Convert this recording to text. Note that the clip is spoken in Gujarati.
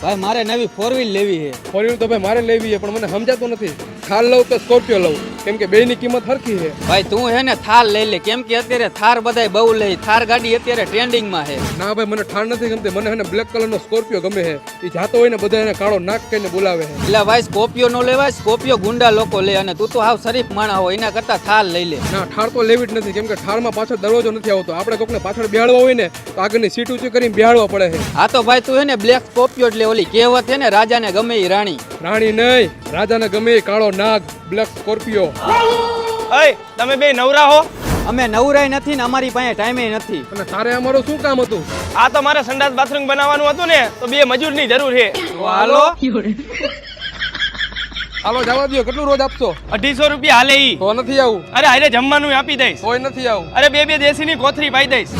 ભાઈ મારે નવી 4 વ્હીલ લેવી છે. 4 વ્હીલ તો ભાઈ મારે લેવી છે, પણ મને સમજાતું નથી થાર લઉં કે સ્કોર્પિયો લઉં, કેમ કે બેની કિંમત સરખી છે. ભાઈ તું હે ને થાર લઈ લે, કેમ કે અત્યારે થાર બધાય બહુ લે. થાર ગાડી અત્યારે ટ્રેન્ડિંગમાં છે. ના ભાઈ મને થાર નથી ગમતી, મને હે ને બ્લેક કલરનો સ્કોર્પિયો ગમે છે. એ જાતો હોય ને બધા એને કાળો નાક કહીને બોલાવે છે. એટલે ભાઈ સ્કોર્પિયો નો લેવાય, સ્કોર્પિયો ગુંડા લોકો લે, અને તું તો હાવ શરીફ માણસ હોય, એના કરતા થાર લઈ લે. ના થાર તો લેવી જ નથી, કેમ કે થારમાં પાછળ દરવાજો નથી આવતો. આપણે કોકને પાછળ બેહાડવા હોય ને તો આગળની સીટ ઊંચી કરીને બેહાડવા પડે છે. હા તો ભાઈ તું હે ને બ્લેક સ્કોર્પિયો એટલે ઓલી કહેવત છે ને, રાજાને ગમે એ રાણી. રાણી નહીં, રાજાને ગમે એ કાળો નાગ બ્લેક સ્કોર્પિયો. અય તમે બે નવરા હો? અમે નવરાય નથી ને અમારી પાસે ટાઈમે નથી. અને તારે અમારું શું કામ હતું? આ તો મારે સંડાસ બાથરૂમ બનાવવાનું હતું ને, તો 2 મજૂરની જરૂર છે. હાલો હાલો જવા દો. કેટલું રોજ આપશો? 250 રૂપિયા હાલે ઈ. તો નથી આવું. અરે હારે જમવાનું આપી દઈશ. કોઈ નથી આવું. અરે 2 દેશીની કોથરી પાઈ દઈશ.